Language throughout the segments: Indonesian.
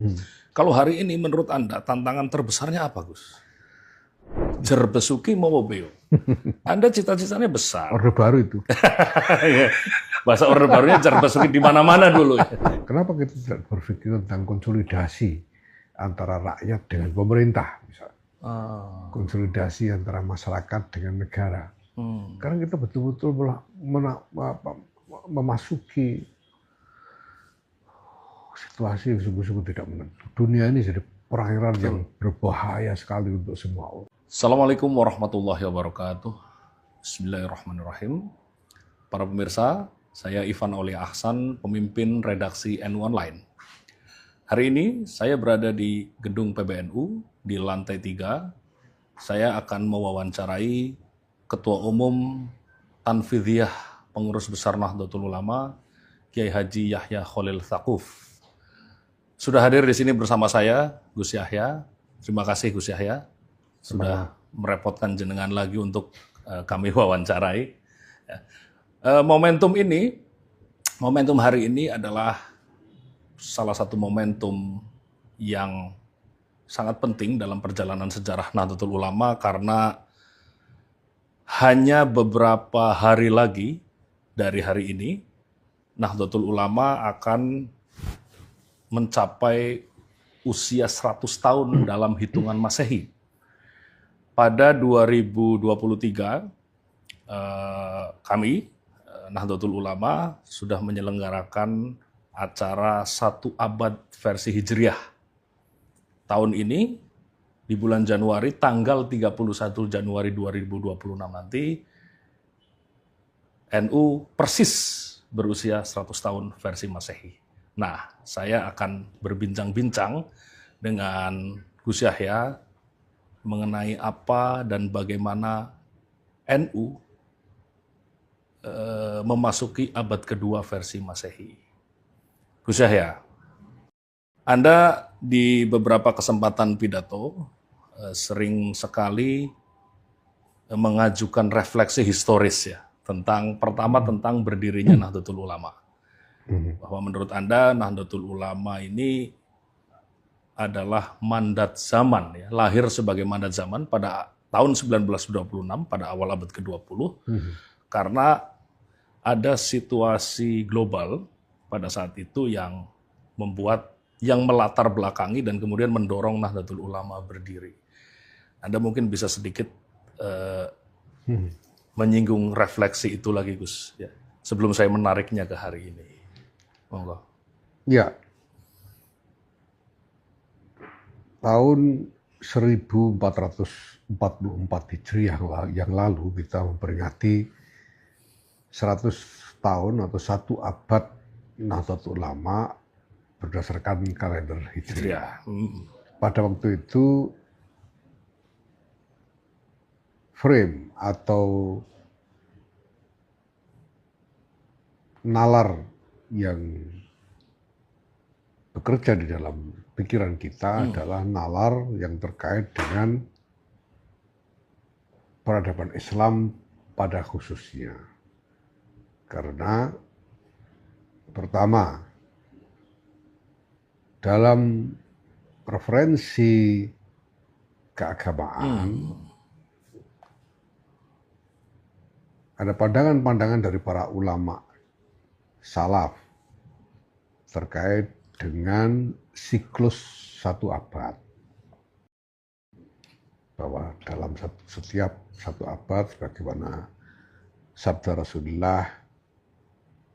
Hmm. Kalau hari ini menurut Anda tantangan terbesarnya apa, Gus? Jerbesuki Mowobeo. Anda cita-citanya besar. Orde baru itu. Ya, bahasa orde barunya Jerbesuki di mana-mana dulu. Kenapa kita tidak berpikir tentang konsolidasi antara rakyat dengan pemerintah, misalnya? Konsolidasi antara masyarakat dengan negara. Karena kita betul-betul memasuki situasi yang sungguh-sungguh tidak menentu. Dunia ini jadi perairan yang berbahaya sekali untuk semua orang. Assalamualaikum warahmatullahi wabarakatuh. Bismillahirrahmanirrahim. Para pemirsa, saya Ivan Aulia Ahsan, pemimpin redaksi NU Online. Hari ini saya berada di gedung PBNU di lantai 3. Saya akan mewawancarai Ketua Umum Tanfidhiyah Pengurus Besar Nahdlatul Ulama, Kiai Haji Yahya Khalil Stakuf. Sudah hadir di sini bersama saya, Gus Yahya. Terima kasih Gus Yahya sudah merepotkan jenengan lagi untuk kami wawancarai. Momentum hari ini adalah salah satu momentum yang sangat penting dalam perjalanan sejarah Nahdlatul Ulama karena hanya beberapa hari lagi dari hari ini Nahdlatul Ulama akan mencapai usia 100 tahun dalam hitungan Masehi. Pada 2023, kami, Nahdlatul Ulama, sudah menyelenggarakan acara 1 abad versi Hijriah. Tahun ini, di bulan Januari, tanggal 31 Januari 2026 nanti, NU persis berusia 100 tahun versi Masehi. Nah, saya akan berbincang-bincang dengan Gus Yahya mengenai apa dan bagaimana NU memasuki abad kedua versi Masehi. Gus Yahya, Anda di beberapa kesempatan pidato sering sekali mengajukan refleksi historis ya tentang tentang berdirinya Nahdlatul Ulama. Bahwa menurut Anda Nahdlatul Ulama ini adalah mandat zaman, ya, lahir sebagai mandat zaman pada tahun 1926 pada awal abad ke-20 karena ada situasi global pada saat itu yang melatar belakangi dan kemudian mendorong Nahdlatul Ulama berdiri. Anda mungkin bisa sedikit menyinggung refleksi itu lagi, Gus, ya, sebelum saya menariknya ke hari ini. Monggo. Ya, tahun 1444 Hijriah yang lalu kita memperingati 100 tahun atau 1 abad Nahdlatul Ulama berdasarkan kalender Hijriah. Pada waktu itu frame atau nalar yang bekerja di dalam pikiran kita adalah nalar yang terkait dengan peradaban Islam pada khususnya. Karena pertama, dalam referensi keagamaan ada pandangan-pandangan dari para ulama salaf terkait dengan siklus 1 abad. Bahwa dalam setiap 1 abad, sebagaimana sabda Rasulullah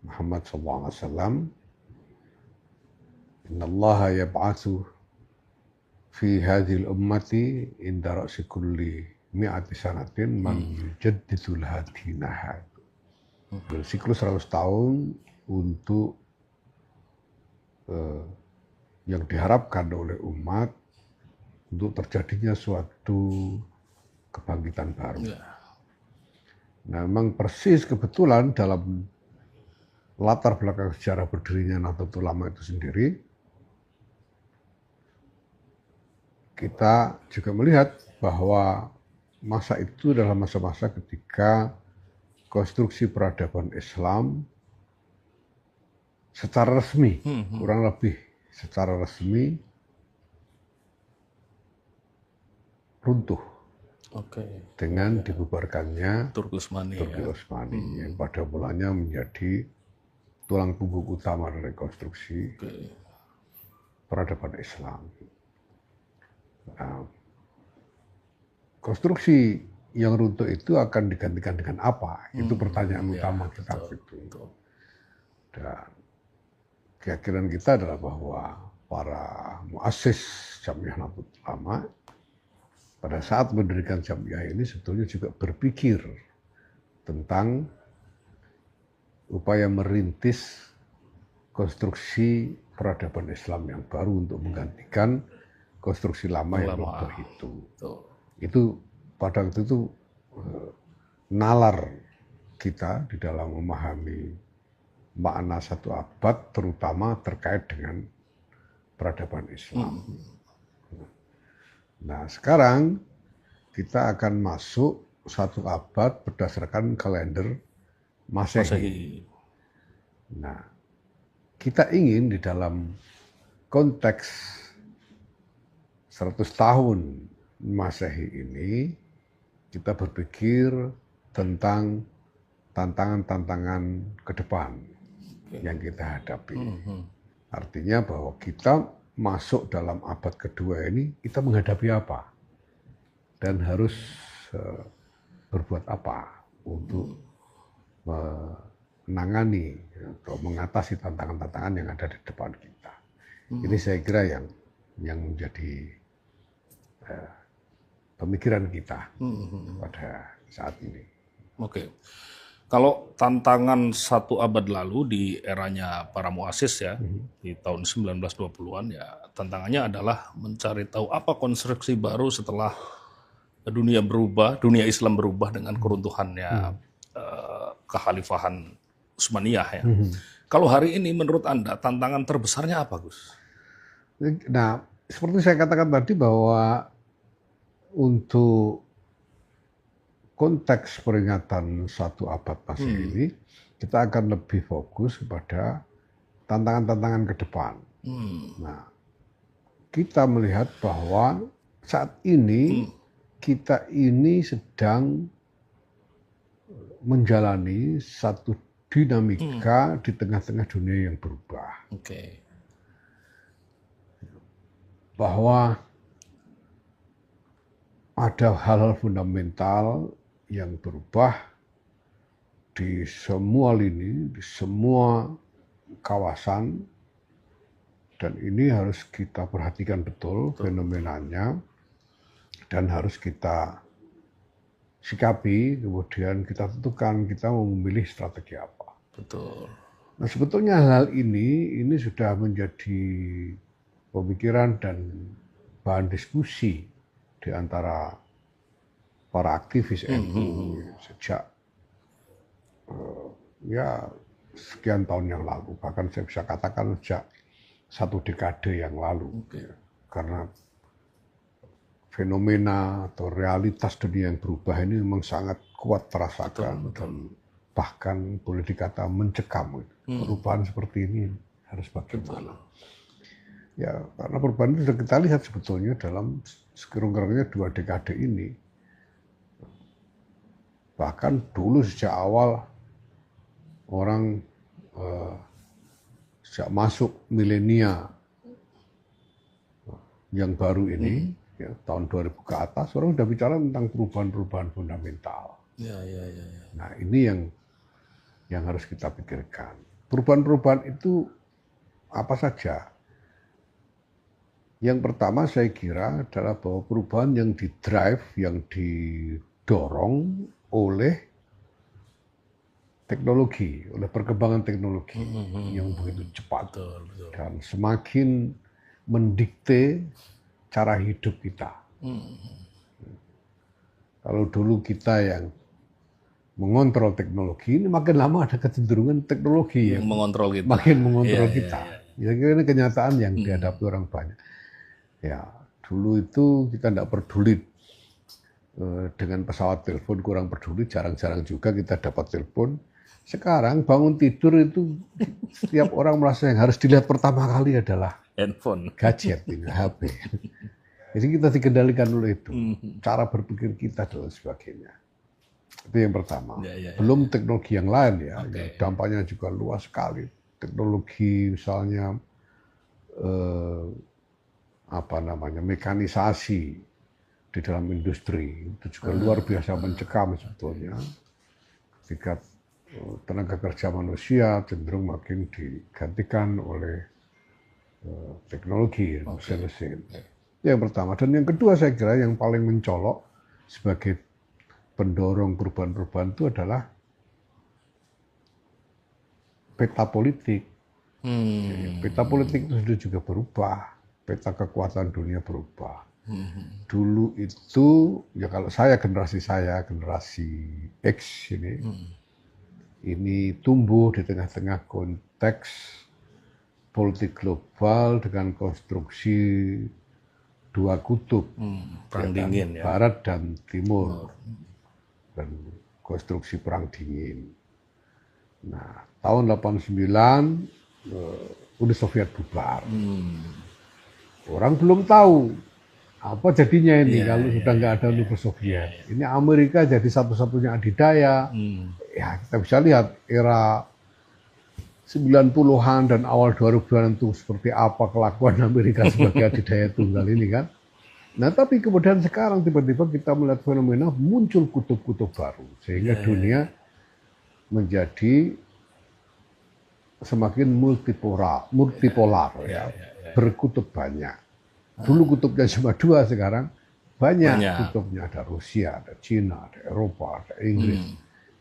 Muhammad SAW, Innallaha yab'atsu fi hadhil ummati inda ra'si kulli mi'ati sanatin man yujaddidul hadinaha. Bersiklus 100 tahun untuk yang diharapkan oleh umat untuk terjadinya suatu kebangkitan baru. Nah, memang persis kebetulan dalam latar belakang sejarah berdirinya Nahdlatul Ulama itu sendiri, kita juga melihat bahwa masa itu adalah masa-masa ketika konstruksi peradaban Islam secara resmi, kurang lebih secara resmi runtuh Oke. dengan dibubarkannya Turki Utsmani. Turki Utsmani yang pada mulanya menjadi tulang punggung utama dari konstruksi peradaban Islam. Nah, konstruksi yang runtuh itu akan digantikan dengan apa? Itu pertanyaan utama kita itu. Dan keyakinan kita adalah bahwa para muassis Jamiah Nahdlatul Ulama pada saat mendirikan Jamiah ini sebetulnya juga berpikir tentang upaya merintis konstruksi peradaban Islam yang baru untuk menggantikan konstruksi lama yang runtuh itu. Itu pada waktu itu nalar kita di dalam memahami makna satu abad, terutama terkait dengan peradaban Islam. Nah, sekarang kita akan masuk satu abad berdasarkan kalender Masehi. Nah, kita ingin di dalam konteks 100 tahun Masehi ini kita berpikir tentang tantangan-tantangan ke depan yang kita hadapi. Artinya bahwa kita masuk dalam abad kedua ini, kita menghadapi apa? Dan harus berbuat apa untuk menangani atau mengatasi tantangan-tantangan yang ada di depan kita. Ini saya kira yang menjadi pemikiran kita pada saat ini. Oke. Kalau tantangan satu abad lalu di eranya para muassis ya, di tahun 1920-an ya, tantangannya adalah mencari tahu apa konstruksi baru setelah dunia berubah, dunia Islam berubah dengan keruntuhannya kekhalifahan Utsmaniyah ya. Kalau hari ini menurut Anda tantangan terbesarnya apa, Gus? Nah, seperti saya katakan tadi bahwa untuk konteks peringatan satu abad Masehi ini, kita akan lebih fokus kepada tantangan-tantangan ke depan. Nah, kita melihat bahwa saat ini kita ini sedang menjalani satu dinamika di tengah-tengah dunia yang berubah. Bahwa ada hal-hal fundamental yang berubah di semua lini, di semua kawasan, dan ini harus kita perhatikan betul fenomenanya dan harus kita sikapi, kemudian kita tentukan kita mau memilih strategi apa. Betul. Nah, sebetulnya hal ini sudah menjadi pemikiran dan bahan diskusi di antara para aktivis NU sejak ya sekian tahun yang lalu, bahkan saya bisa katakan sejak satu dekade yang lalu, karena fenomena atau realitas dunia yang berubah ini memang sangat kuat terasakan dan bahkan boleh dikata mencekam. Perubahan seperti ini harus bagaimana? Ya, karena perubahan itu sudah kita lihat sebetulnya dalam sekurang-kurangnya 2 dekade ini. Bahkan dulu sejak awal orang sejak masuk milenia yang baru ini, ya, tahun 2000 ke atas, orang sudah bicara tentang perubahan-perubahan fundamental. Nah, ini yang harus kita pikirkan. Perubahan-perubahan itu apa saja? Yang pertama saya kira adalah bahwa perubahan yang didrive, yang didorong oleh teknologi, oleh perkembangan teknologi yang begitu cepat dan semakin mendikte cara hidup kita. Kalau dulu kita yang mengontrol teknologi, ini makin lama ada kecenderungan teknologi yang mengontrol kita. Makin mengontrol kita. Ya, ini kenyataan yang dihadapi orang banyak. Ya, dulu itu kita tidak peduli dengan pesawat telepon, kurang peduli, jarang-jarang juga kita dapat telepon. Sekarang bangun tidur itu setiap orang merasa yang harus dilihat pertama kali adalah handphone, gadget, HP. Jadi kita dikendalikan oleh itu, cara berpikir kita dan sebagainya. Itu yang pertama. Belum teknologi yang lain ya, yang dampaknya juga luas sekali. Teknologi misalnya mekanisasi di dalam industri itu juga luar biasa mencekam sebetulnya. Ketika tenaga kerja manusia cenderung makin digantikan oleh teknologi, mesin-mesin. Yang pertama. Dan yang kedua saya kira yang paling mencolok sebagai pendorong perubahan-perubahan itu adalah peta politik. Peta politik itu sudah juga berubah. Peta kekuatan dunia berubah. Dulu itu, ya kalau generasi X ini tumbuh di tengah-tengah konteks politik global dengan konstruksi dua kutub, perang dingin ya, Barat dan Timur, dan konstruksi perang dingin. Nah, tahun 89 Uni Soviet bubar. Orang belum tahu apa jadinya ini kalau sudah nggak ada Uni Soviet. Ini Amerika jadi satu-satunya adidaya. Ya kita bisa lihat era 90-an dan awal 2000-an itu seperti apa kelakuan Amerika sebagai adidaya tunggal ini kan. Nah tapi kemudian sekarang tiba-tiba kita melihat fenomena muncul kutub-kutub baru. Sehingga dunia menjadi semakin multipolar berkutub banyak. Dulu kutubnya cuma dua, sekarang banyak kutubnya. Ada Rusia, ada Cina, ada Eropa, ada Inggris.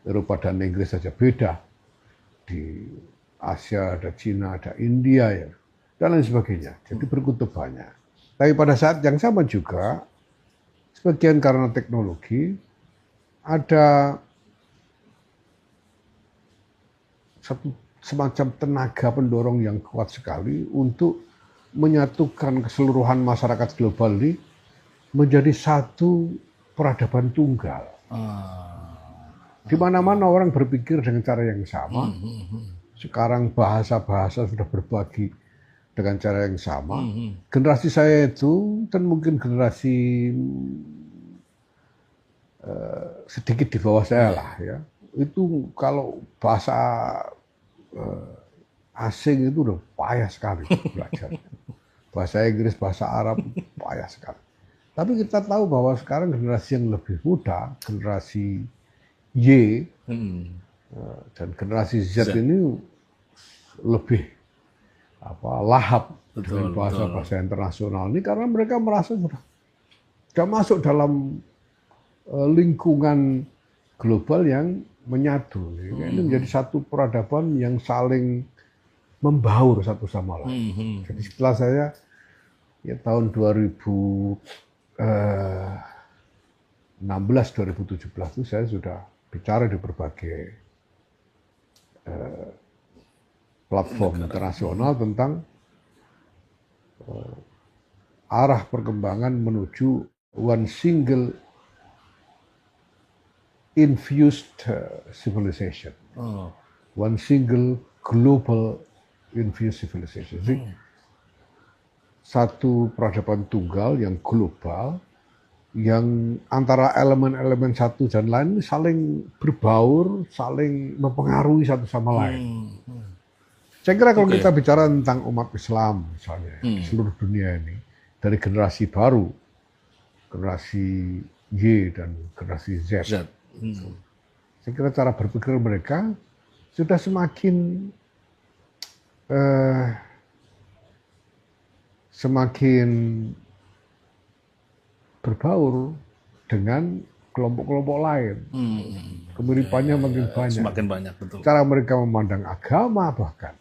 Eropa dan Inggris saja beda. Di Asia ada Cina, ada India ya, dan lain sebagainya. Jadi berkutub banyak. Tapi pada saat yang sama juga, sebagian karena teknologi, ada satu semacam tenaga pendorong yang kuat sekali untuk menyatukan keseluruhan masyarakat global ini menjadi satu peradaban tunggal. Di mana-mana orang berpikir dengan cara yang sama. Sekarang bahasa-bahasa sudah berbagi dengan cara yang sama. Generasi saya itu, dan mungkin generasi sedikit di bawah saya lah ya, itu kalau bahasa asing itu udah payah sekali belajar. Bahasa Inggris, bahasa Arab payah sekali. Tapi kita tahu bahwa sekarang generasi yang lebih muda, generasi Y dan generasi Z ini lebih lahap dengan bahasa-bahasa internasional ini karena mereka merasa sudah masuk dalam lingkungan global yang menyatu. Ini menjadi satu peradaban yang saling membaur satu sama lain. Jadi setelah saya tahun 2016-2017 itu saya sudah bicara di berbagai platform internasional tentang arah perkembangan menuju one single infused civilization, one single global infused civilization. Jadi, satu peradaban tunggal yang global, yang antara elemen-elemen satu dan lain saling berbaur, saling mempengaruhi satu sama lain. Saya kira kalau kita bicara tentang umat Islam misalnya di seluruh dunia ini, dari generasi baru, generasi Y dan generasi Z. Saya kira cara berpikir mereka sudah semakin berbaur dengan kelompok-kelompok lain. Kemiripannya makin banyak. Semakin banyak, betul. Cara mereka memandang agama bahkan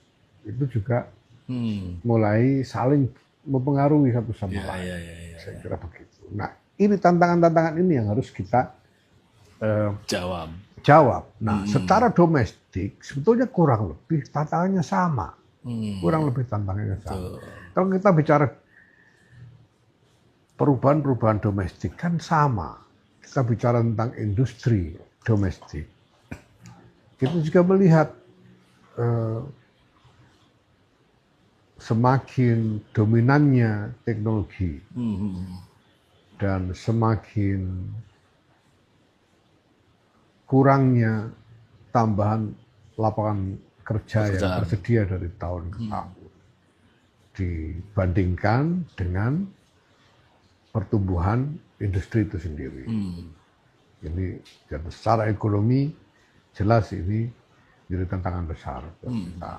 itu juga mulai saling mempengaruhi satu sama lain. Saya kira begitu. Nah, ini tantangan-tantangan ini yang harus kita jawab. Nah, secara domestik sebetulnya kurang lebih tantangannya sama. Kurang lebih tantangannya sama. Kalau kita bicara perubahan-perubahan domestik kan sama. Kita bicara tentang industri domestik. Kita juga melihat semakin dominannya teknologi. dan semakin kurangnya tambahan lapangan kerja yang tersedia dari tahun ke tahun dibandingkan dengan pertumbuhan industri itu sendiri. Jadi secara ekonomi jelas ini jadi tantangan besar buat kita.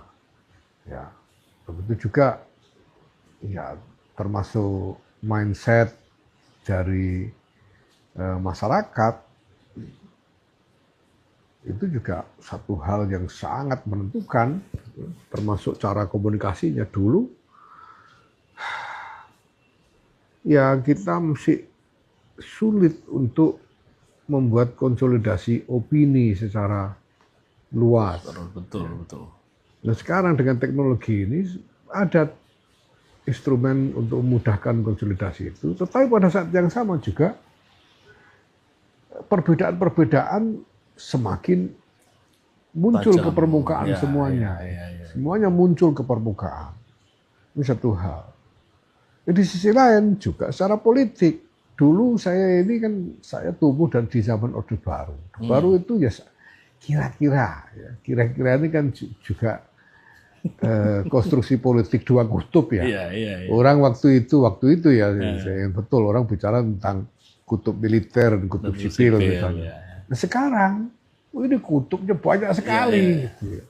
Ya, begitu juga ya termasuk mindset dari masyarakat itu juga satu hal yang sangat menentukan, termasuk cara komunikasinya dulu. Ya kita mesti sulit untuk membuat konsolidasi opini secara luas. Betul. Nah sekarang dengan teknologi ini ada instrumen untuk memudahkan konsolidasi itu, tetapi pada saat yang sama juga perbedaan-perbedaan semakin muncul ke permukaan semuanya. Semuanya muncul ke permukaan. Ini satu hal. Di sisi lain juga secara politik. Dulu saya tumbuh dan di zaman Orde Baru. Baru itu ya kira-kira ini kan juga konstruksi politik dua kutub ya. Orang waktu itu ya, betul orang bicara tentang kutub militer dan kutub sipil misalnya. Nah sekarang ini kutubnya banyak sekali. Gitu.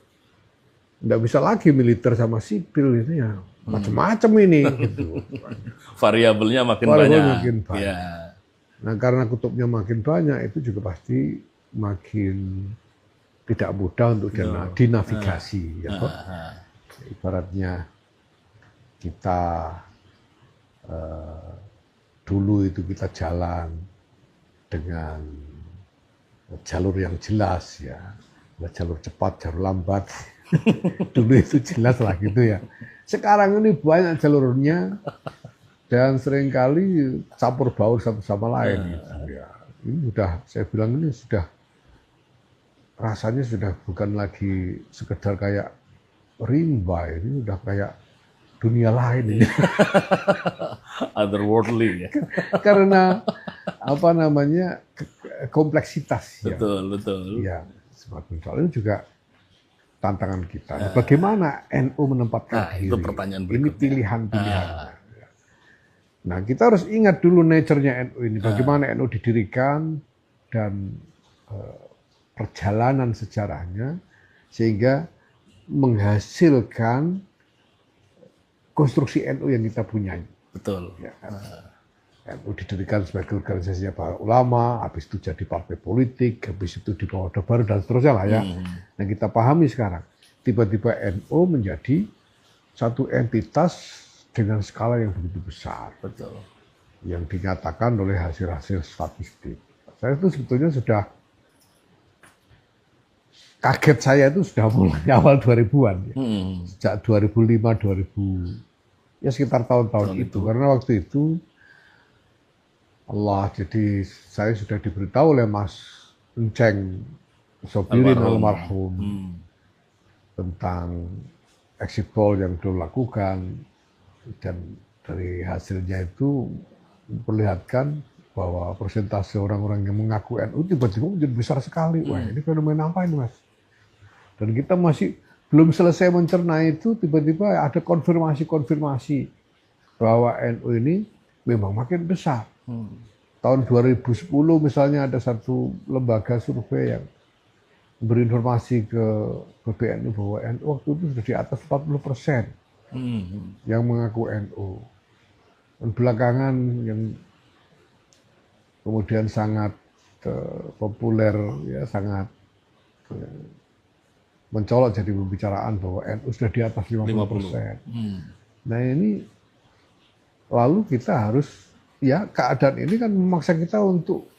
Nggak bisa lagi militer sama sipil ini ya macam-macam ini. Gitu. Variabelnya makin banyak. Nah karena kutubnya makin banyak itu juga pasti makin tidak mudah untuk dinavigasi. Ibaratnya kita dulu itu kita jalan dengan jalur yang jelas ya, jalur cepat, jalur lambat. Dulu itu jelas lah gitu ya. Sekarang ini banyak jalurnya dan seringkali campur baur satu sama lain. Gitu, ya. Ini sudah, saya bilang ini sudah rasanya sudah bukan lagi sekedar kayak rimba, ini udah kayak dunia lain ini. Otherworldly ya. Karena apa namanya kompleksitas. Betul. Ya, semakin soal ini juga tantangan kita. Bagaimana NU menempatkan diri? Itu pertanyaan berikutnya. Ini pilihan-pilihan. Nah, kita harus ingat dulu nature-nya NU ini. Bagaimana NU didirikan dan perjalanan sejarahnya sehingga menghasilkan konstruksi NU yang kita punya. Betul. Ya, NU didirikan sebagai organisasi para ulama, habis itu jadi partai politik, habis itu di bawah Orde Baru dan seterusnya lah ya. Nah kita pahami sekarang, tiba-tiba NU menjadi satu entitas dengan skala yang begitu besar. Betul. Yang dinyatakan oleh hasil-hasil statistik. Saya itu sebetulnya sudah kaget, saya itu sudah mulai awal 2000-an. Ya. Sejak 2005, 2000, ya sekitar tahun-tahun itu. Karena waktu itu jadi saya sudah diberitahu oleh Mas Enceng Sopirin almarhum tentang exit poll yang dulu lakukan, dan dari hasilnya itu memperlihatkan bahwa persentase orang-orang yang mengaku NU tiba-tiba menjadi besar sekali. Wah, ini fenomena apa ini, Mas? Dan kita masih belum selesai mencerna itu, tiba-tiba ada konfirmasi bahwa NU ini memang makin besar. Tahun 2010 misalnya ada satu lembaga survei yang berinformasi ke BBNU bahwa NU waktu itu sudah di atas 40% yang mengaku NU. Dan belakangan yang kemudian sangat populer, ya sangat mencolok jadi pembicaraan bahwa NU sudah di atas 50%. Nah ini lalu kita harus, ya keadaan ini kan memaksa kita untuk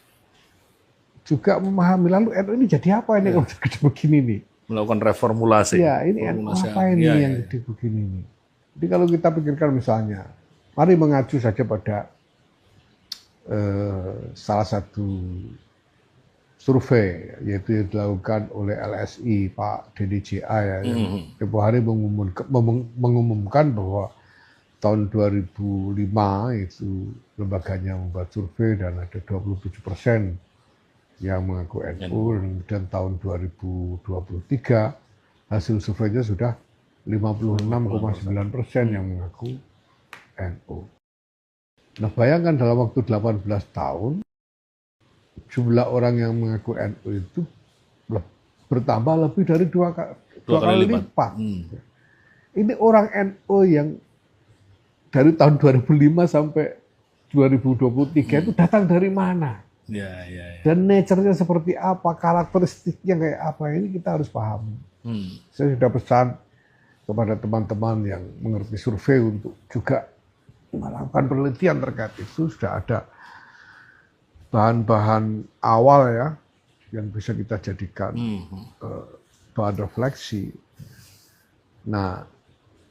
juga memahami lalu NU ini jadi apa ini kalau gede begini nih. Melakukan reformulasi. Ya ini NU apa ini yang gede begini nih. Jadi kalau kita pikirkan misalnya, mari mengacu saja pada salah satu survei yaitu yang dilakukan oleh LSI Pak DDJA ya, yang tempoh hari mengumumkan bahwa tahun 2005 itu lembaganya membuat survei dan ada 27% yang mengaku NU, dan kemudian tahun 2023 hasil surveinya sudah 56,9% yang mengaku NU. Nah, bayangkan dalam waktu 18 tahun jumlah orang yang mengaku NU itu bertambah lebih dari dua kali lipat. Ini orang NU yang dari tahun 2005 sampai 2023 itu datang dari mana? Dan nature-nya seperti apa, karakteristiknya kayak apa, ini kita harus paham. Saya sudah pesan kepada teman-teman yang mengerti survei untuk juga melakukan penelitian terkait itu. Sudah ada bahan-bahan awal ya yang bisa kita jadikan bahan refleksi. Nah,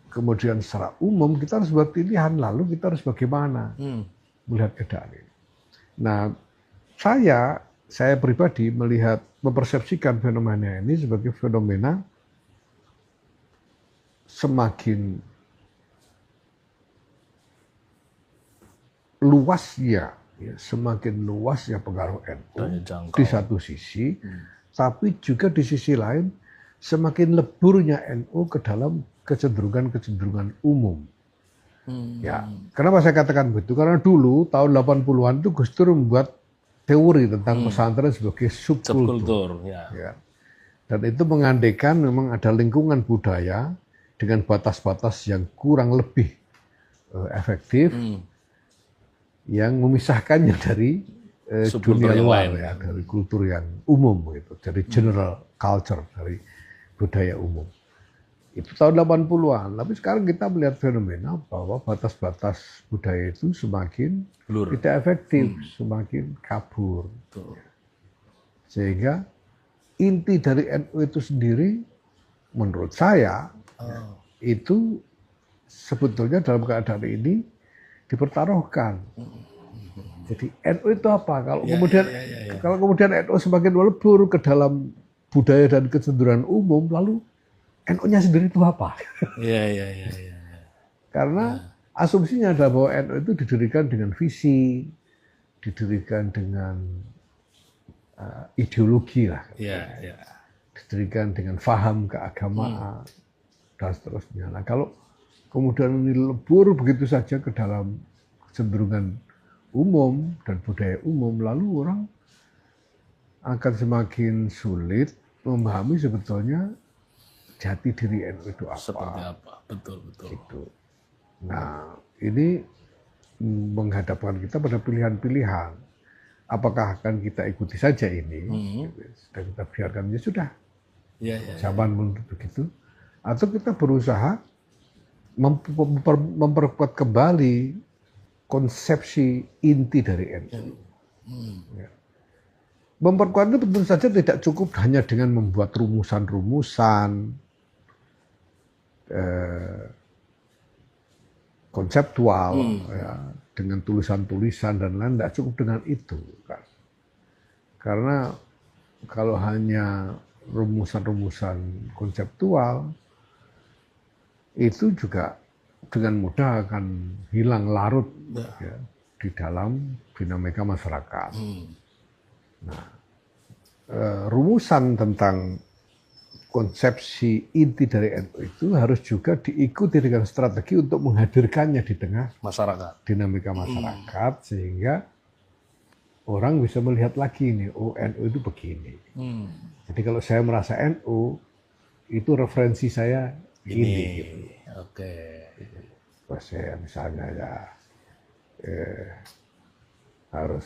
kemudian secara umum kita harus buat pilihan, lalu kita harus bagaimana melihat keadaan ini. Nah, saya pribadi mempersepsikan fenomena ini sebagai fenomena semakin luasnya pengaruh NU di satu sisi, tapi juga di sisi lain semakin leburnya NU ke dalam kecenderungan umum. Ya, kenapa saya katakan begitu? Karena dulu tahun 80-an itu Gus Dur membuat teori tentang pesantren sebagai subkultur. Ya. Dan itu mengandaikan memang ada lingkungan budaya dengan batas-batas yang kurang lebih efektif yang memisahkannya dari dunia luar, ya, dari kultur yang umum, gitu, dari general culture, dari budaya umum. Itu tahun 80-an, tapi sekarang kita melihat fenomena bahwa batas-batas budaya itu semakin tidak efektif, semakin kabur. Sehingga inti dari NU itu sendiri, menurut saya, itu sebetulnya dalam keadaan ini dipertaruhkan. Jadi NU itu apa? Kalau kemudian NU semakin melebur ke dalam budaya dan kecenderungan umum, lalu NU-nya sendiri itu apa? Karena asumsinya adalah bahwa NU itu didirikan dengan visi, didirikan dengan ideologi lah, didirikan dengan faham keagamaan dan seterusnya. Nah, kalau kemudian ini lebur begitu saja ke dalam kecenderungan umum dan budaya umum, lalu orang akan semakin sulit memahami sebetulnya jati diri NU itu apa. Seperti apa, betul. Gitu. Nah, ini menghadapkan kita pada pilihan-pilihan. Apakah akan kita ikuti saja ini, dan kita biarkan ya sudah, zaman menuntut begitu, atau kita berusaha memperkuat kembali konsepsi inti dari NU. Ya. Memperkuat itu tentu saja tidak cukup hanya dengan membuat rumusan-rumusan konseptual, ya, dengan tulisan-tulisan dan lain, tidak cukup dengan itu, kan? Karena kalau hanya rumusan-rumusan konseptual itu juga dengan mudah akan hilang larut ya, di dalam dinamika masyarakat. Nah, rumusan tentang konsepsi inti dari NU itu harus juga diikuti dengan strategi untuk menghadirkannya di tengah masyarakat, dinamika masyarakat, sehingga orang bisa melihat lagi nih, oh NU itu begini. Jadi kalau saya merasa NU, itu referensi saya ini. Gitu. Pas saya misalnya ya harus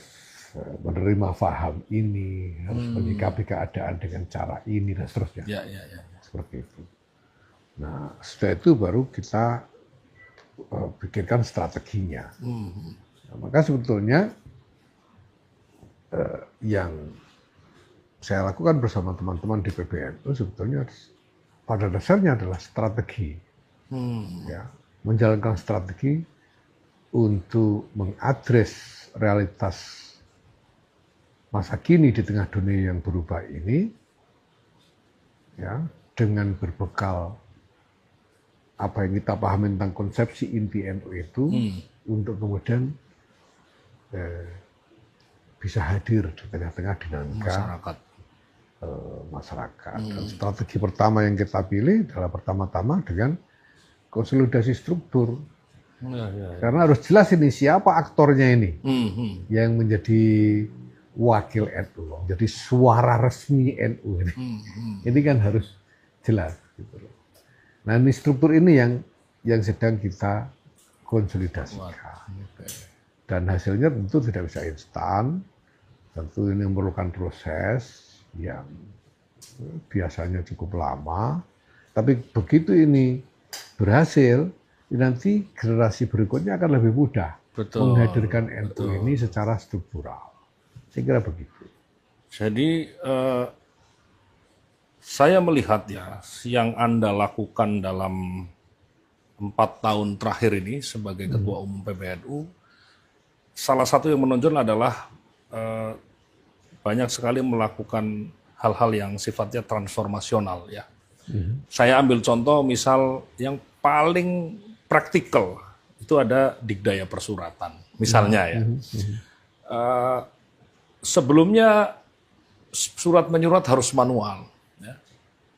menerima faham ini, harus menyikapi keadaan dengan cara ini dan seterusnya. Seperti itu. Nah, setelah itu baru kita pikirkan strateginya. Nah, maka sebetulnya yang saya lakukan bersama teman-teman di PBNU sebetulnya pada dasarnya adalah strategi, ya, menjalankan strategi untuk mengadres realitas masa kini di tengah dunia yang berubah ini, ya, dengan berbekal apa yang kita pahami tentang konsepsi inti NU itu untuk kemudian bisa hadir di tengah-tengah dinamika masyarakat. Dan strategi pertama yang kita pilih adalah pertama-tama dengan konsolidasi struktur. Karena harus jelas ini siapa aktornya ini yang menjadi wakil NU, jadi suara resmi NU ini. Ini kan harus jelas. Gitu loh. Nah, ini struktur ini yang sedang kita konsolidasikan. Dan hasilnya tentu tidak bisa instan, tentu ini memerlukan proses yang biasanya cukup lama. Tapi begitu ini berhasil, nanti generasi berikutnya akan lebih mudah menghadirkan NU ini secara struktural. Saya kira begitu. Jadi saya melihat ya, yang Anda lakukan dalam 4 tahun terakhir ini sebagai Ketua Umum PBNU, salah satu yang menonjol adalah banyak sekali melakukan hal-hal yang sifatnya transformasional ya. Saya ambil contoh misal yang paling praktikal, itu ada Dikdaya Persuratan, misalnya ya. Sebelumnya surat menyurat harus manual.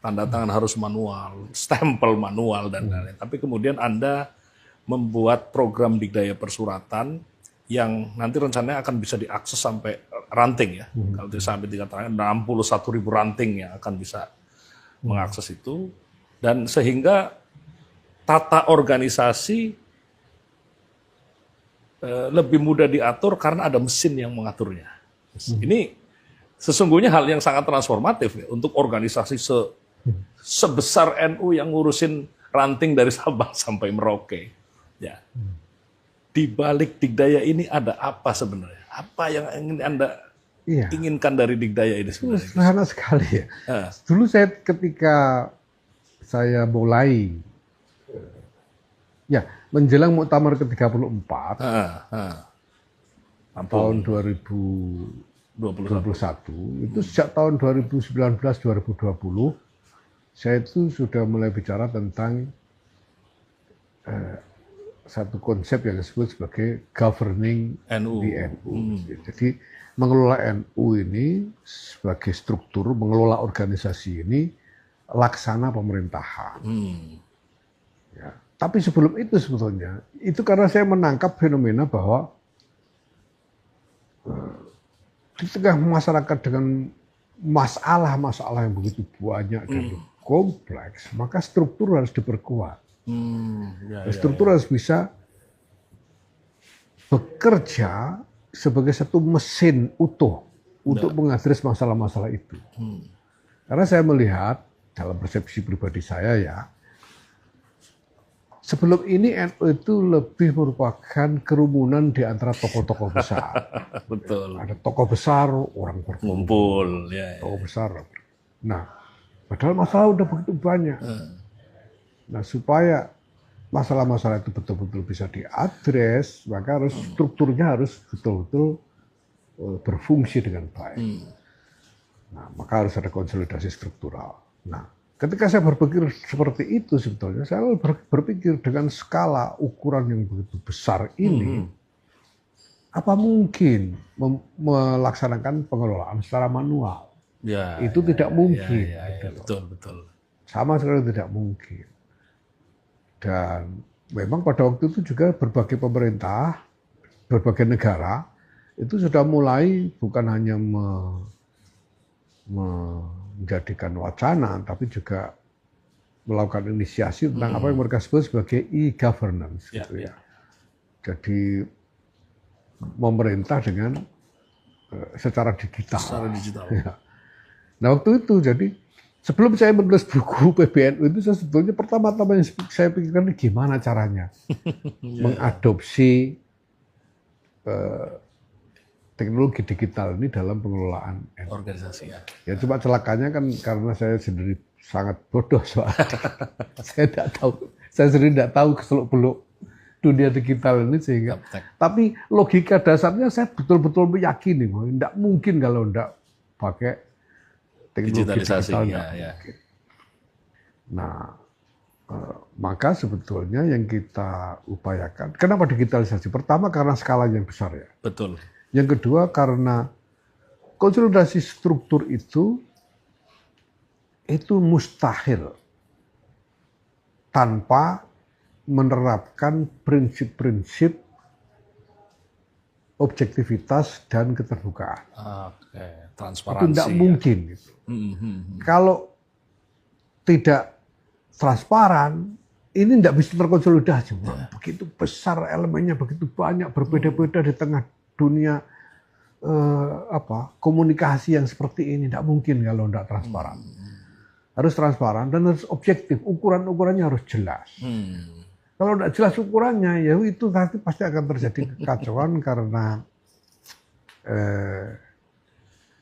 Tanda tangan harus manual, stempel manual dan lain-lain. Tapi kemudian Anda membuat program Dikdaya Persuratan yang nanti rencananya akan bisa diakses sampai ranting ya. Kalau tidak sampai 3 tahun, 61.000 ranting yang akan bisa mengakses itu. Dan sehingga tata organisasi lebih mudah diatur karena ada mesin yang mengaturnya. Ini sesungguhnya hal yang sangat transformatif ya, untuk organisasi sebesar NU yang ngurusin ranting dari Sabang sampai Merauke. Ya. Di balik Dikdaya ini ada apa sebenarnya? Apa yang ingin Anda inginkan dari Dikdaya ini sebenarnya? Sederhana sekali ya. Dulu ketika saya mulai menjelang Muktamar ke-34 tahun 2021, itu sejak tahun 2019-2020 saya itu sudah mulai bicara tentang satu konsep yang disebut sebagai governing NU. Di NU. Jadi mengelola NU ini sebagai struktur, mengelola organisasi ini laksana pemerintahan. Ya. Tapi sebelum itu sebetulnya, itu karena saya menangkap fenomena bahwa di tengah masyarakat dengan masalah-masalah yang begitu banyak dan kompleks, maka struktur harus diperkuat. Struktur harus bisa bekerja sebagai satu mesin utuh untuk mengadres masalah-masalah itu. Karena saya melihat dalam persepsi pribadi saya ya, sebelum ini NU itu lebih merupakan kerumunan di antara tokoh-tokoh besar. Betul. Ada tokoh besar, orang berkumpul. Tokoh besar. Nah, padahal masalah udah begitu banyak. Nah, supaya masalah-masalah itu betul-betul bisa diadres, maka harus strukturnya harus betul-betul berfungsi dengan baik. Nah, maka harus ada konsolidasi struktural. Nah, ketika saya berpikir seperti itu sebetulnya, saya berpikir dengan skala ukuran yang begitu besar ini, apa mungkin melaksanakan pengelolaan secara manual? Itu tidak mungkin. Betul. Sama sekali tidak mungkin. Dan memang pada waktu itu juga berbagai pemerintah, berbagai negara, itu sudah mulai bukan hanya menjadikan wacana, tapi juga melakukan inisiasi tentang apa yang mereka sebut sebagai e-governance. Gitu ya. Jadi memerintah dengan secara digital. Ya. Nah waktu itu jadi sebelum saya menulis buku PBNU itu saya sebetulnya pertama-tama yang saya pikirkan gimana caranya mengadopsi teknologi digital ini dalam pengelolaan organisasi. Ya cuma celakanya kan karena saya sendiri sangat bodoh soalnya. Saya sendiri tidak tahu seluk-beluk dunia digital ini sehingga. Tapi logika dasarnya saya betul-betul meyakini bahwa tidak mungkin kalau tidak pakai teknologi digitalisasi. digital. Nah, Maka sebetulnya yang kita upayakan, kenapa digitalisasi? Pertama karena skalanya yang besar ya. Betul. Yang kedua karena konsolidasi struktur itu mustahil tanpa menerapkan prinsip-prinsip objektivitas dan keterbukaan. Oke, Itu transparansi. tidak mungkin. Gitu. Kalau tidak transparan, ini tidak bisa terkonsolidasi. Begitu besar elemennya, begitu banyak, berbeda-beda di tengah dunia komunikasi yang seperti ini. Tidak mungkin kalau tidak transparan. Harus transparan dan harus objektif. Ukuran-ukurannya harus jelas. Kalau tidak jelas ukurannya, ya itu nanti pasti akan terjadi kekacauan karena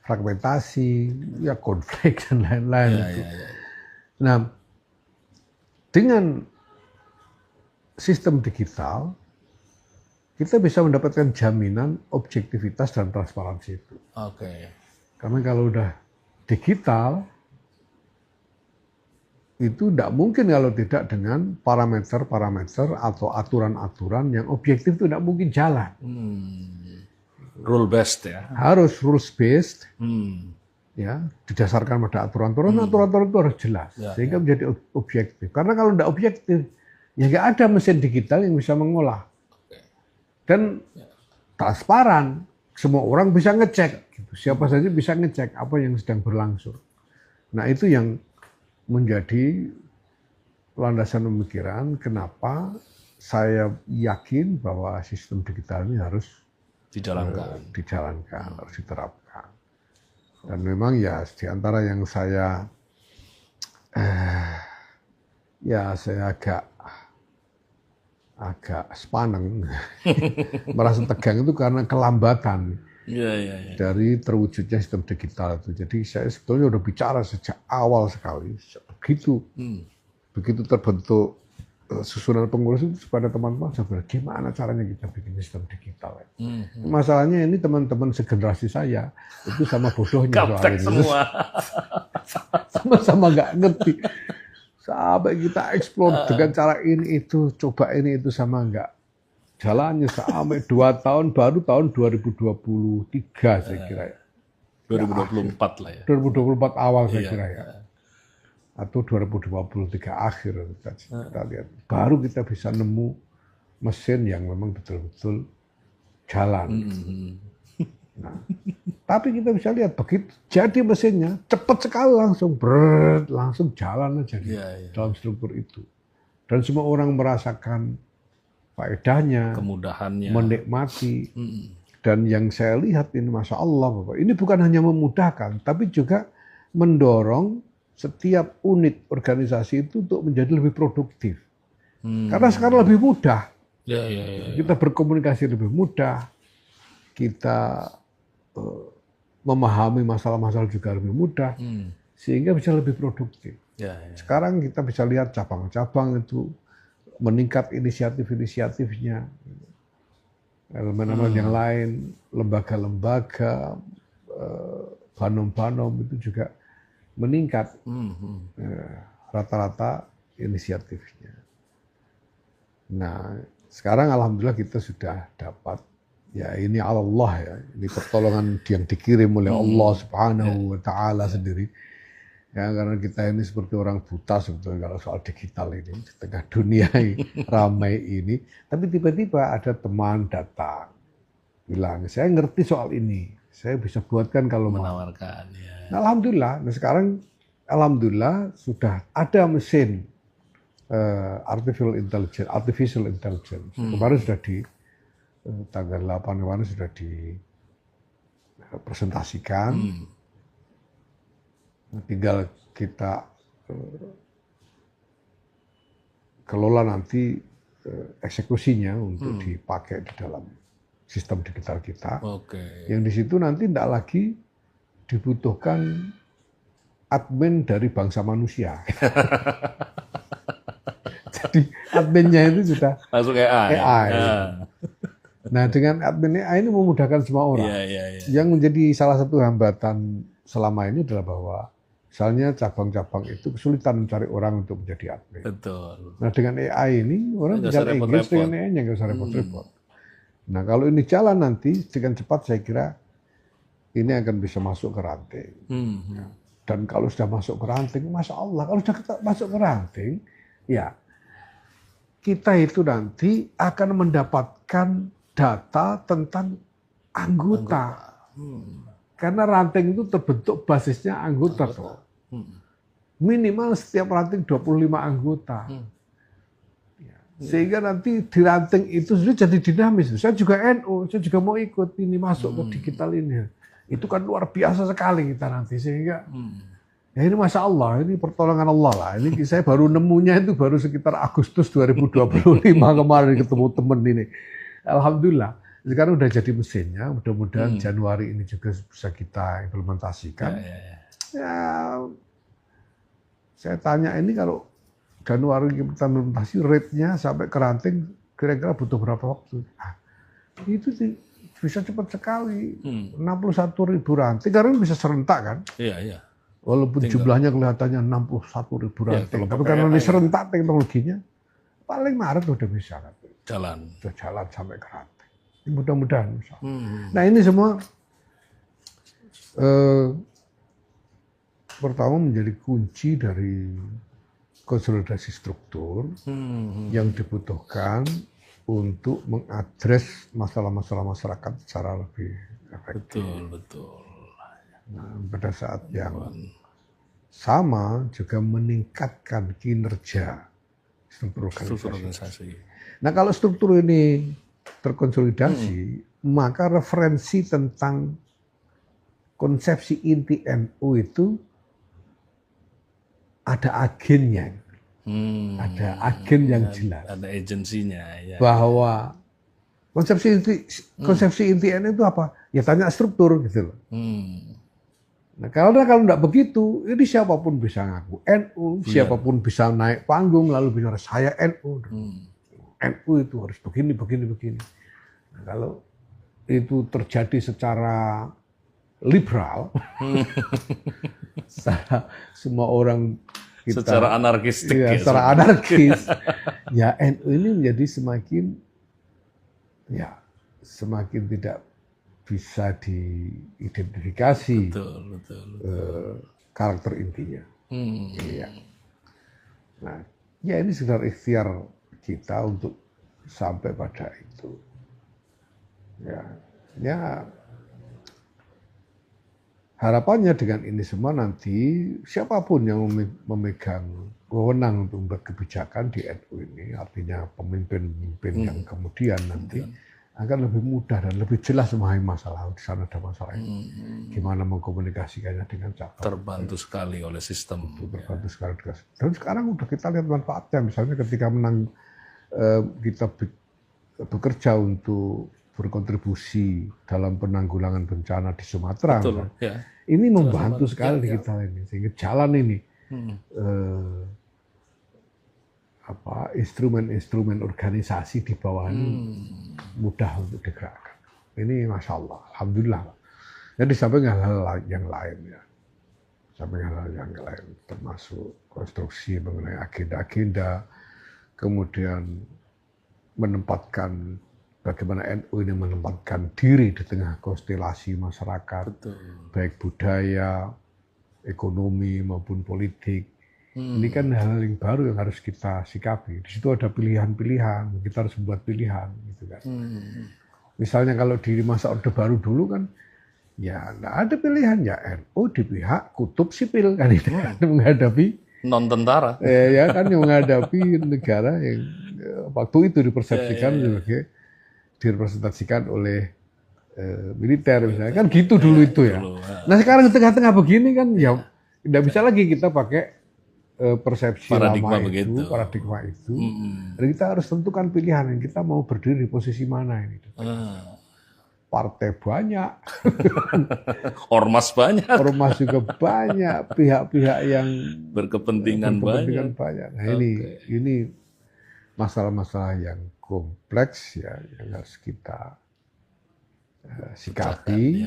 fragmentasi, ya konflik dan lain-lain. Nah, dengan sistem digital, kita bisa mendapatkan jaminan objektivitas dan transparansi itu. Karena kalau udah digital, itu tidak mungkin kalau tidak dengan parameter-parameter atau aturan-aturan yang objektif itu tidak mungkin jalan. Rule based ya. Harus rules based, ya didasarkan pada aturan-aturan. Aturan-aturan itu harus jelas sehingga menjadi objektif. Karena kalau tidak objektif, ya nggak ada mesin digital yang bisa mengolah. Dan transparan, semua orang bisa ngecek. Gitu. Siapa saja bisa ngecek apa yang sedang berlangsung. Nah itu yang menjadi landasan pemikiran kenapa saya yakin bahwa sistem digital ini harus dijalankan, harus diterapkan. Dan memang ya di antara yang saya agak sepaneng, merasa tegang itu karena kelambatan dari terwujudnya sistem digital itu. Jadi saya sebetulnya udah bicara sejak awal sekali. Begitu terbentuk susunan pengurus itu kepada teman-teman, saya bilang gimana caranya kita bikin sistem digital. Masalahnya ini teman-teman segenerasi saya itu sama bodohnya soal ini. Sama-sama nggak ngerti. Sampai kita eksplor dengan cara ini itu, coba ini itu sama nggak jalannya sampai 2 tahun, baru tahun 2023 saya kira ya. 2024 lah ya. 2024 awal saya kira ya. Atau 2023 akhir kita lihat. Baru kita bisa nemu mesin yang memang betul-betul jalan. Nah, tapi kita bisa lihat begitu jadi mesinnya cepat sekali langsung jalan aja dalam struktur itu. Dan semua orang merasakan faedahnya, kemudahannya, menikmati. Dan yang saya lihat ini, Masya Allah, Bapak, ini bukan hanya memudahkan, tapi juga mendorong setiap unit organisasi itu untuk menjadi lebih produktif. Karena sekarang lebih mudah. Kita berkomunikasi lebih mudah, kita memahami masalah-masalah juga lebih mudah, sehingga bisa lebih produktif. Sekarang kita bisa lihat cabang-cabang itu meningkat inisiatif-inisiatifnya, elemen-elemen yang lain, lembaga-lembaga, banom-banom itu juga meningkat rata-rata inisiatifnya. Nah, sekarang alhamdulillah kita sudah dapat, ya ini Allah ya, ini pertolongan yang dikirim oleh Allah Subhanahu wa Ta'ala sendiri. Ya, karena kita ini seperti orang buta sebetulnya kalau soal digital ini di tengah dunia ramai ini. Tapi tiba-tiba ada teman datang bilang, saya ngerti soal ini, saya bisa buatkan kalau menawarkan. Nah, alhamdulillah. Nah sekarang alhamdulillah sudah ada mesin artificial intelligence. Kemarin sudah di tanggal 8 kemarin sudah dipresentasikan. Tinggal kita kelola nanti eksekusinya untuk dipakai di dalam sistem digital kita. Yang di situ nanti tidak lagi dibutuhkan admin dari bangsa manusia. Jadi adminnya itu sudah langsung AI. Nah dengan admin AI ini memudahkan semua orang. Yang menjadi salah satu hambatan selama ini adalah bahwa Misalnya cabang-cabang itu kesulitan mencari orang untuk menjadi admin. Betul. Nah dengan AI ini orang Nggak bisa usah Inggris repot-repot. dengan AI-nya nggak usah repot-repot. Nah kalau ini jalan nanti dengan cepat saya kira ini akan bisa masuk ke ranting. Dan kalau sudah masuk ke ranting, Masya Allah, kalau sudah masuk ke ranting, ya kita itu nanti akan mendapatkan data tentang anggota. Karena ranting itu terbentuk basisnya anggota. Minimal setiap ranting 25 anggota. Sehingga nanti di ranting itu sudah jadi dinamis. Saya juga NU, saya juga mau ikut ini masuk ke digital ini. Itu kan luar biasa sekali kita nanti. Sehingga ya ini Masya Allah, ini pertolongan Allah lah. Ini saya baru nemunya itu baru sekitar Agustus 2025 kemarin ketemu temen ini. Alhamdulillah. Sekarang udah jadi mesinnya, mudah-mudahan Januari ini juga bisa kita implementasikan. Ya, saya tanya ini kalau Januari kita implementasi rate-nya sampai ke ranting, kira-kira butuh berapa waktu? Nah, itu bisa cepat sekali, 61.000 ranting, karena bisa serentak kan? Iya. Walaupun jumlahnya kelihatannya 61.000 ranting, tapi karena ini serentak teknologinya, paling Maret udah bisa kan? Udah jalan sampai ke ranting. Mudah-mudahan. Nah ini semua pertama menjadi kunci dari konsolidasi struktur yang dibutuhkan untuk mengadres masalah-masalah masyarakat secara lebih efektif. Betul. Nah, pada saat yang sama juga meningkatkan kinerja struktur organisasi. Nah kalau struktur ini terkonsolidasi, maka referensi tentang konsepsi inti NU itu ada agennya, ada agen yang jelas, ada agensinya, ya. Bahwa konsepsi inti NU itu apa? Ya tanya struktur gitu loh. Nah kalau nggak begitu, ini siapapun bisa ngaku NU, siapapun bisa naik panggung lalu bicara saya NU. NU itu harus begini. Nah, kalau itu terjadi secara liberal, semua orang kita, secara anarkistik, secara anarkis, ya NU ini menjadi semakin tidak bisa diidentifikasi karakter intinya. Nah, ya ini sekedar ikhtiar kita untuk sampai pada itu. Ya harapannya dengan ini semua nanti siapapun yang memegang wewenang untuk membuat kebijakan di NU ini, artinya pemimpin-pemimpin yang kemudian nanti akan lebih mudah dan lebih jelas memahami masalah. Di sana ada masalah ini. Gimana mengkomunikasikannya dengan cabang. Terbantu sekali oleh sistem. Terbantu sekali. Dan sekarang udah kita lihat manfaatnya. Misalnya ketika kita bekerja untuk berkontribusi dalam penanggulangan bencana di Sumatera. Ini membantu sekali kita ini. Sehingga jalan ini. Instrumen-instrumen organisasi di bawah ini mudah untuk digerakkan. Ini Masya Allah, Alhamdulillah. Jadi sampai hal-hal yang lain ya, termasuk konstruksi mengenai agenda-agenda, kemudian menempatkan bagaimana NU ini menempatkan diri di tengah konstelasi masyarakat, baik budaya, ekonomi maupun politik. Ini kan hal yang baru yang harus kita sikapi. Di situ ada pilihan-pilihan, kita harus membuat pilihan, gitu kan. Misalnya kalau di masa Orde Baru dulu kan, ya nggak ada pilihan, ya NU di pihak kutub sipil kan itu menghadapi non tentara. Ya kan yang menghadapi negara yang waktu itu dipersepsikan sebagai direpresentasikan oleh militer misalnya, kan gitu dulu itu ya. Nah sekarang di tengah-tengah begini kan ya tidak bisa lagi kita pakai persepsi paradigma itu. Dan kita harus tentukan pilihan yang kita mau berdiri di posisi mana ini. Partai banyak, ormas banyak, ormas juga banyak, pihak-pihak yang berkepentingan banyak. Nah ini masalah-masalah yang kompleks ya yang harus kita sikapi.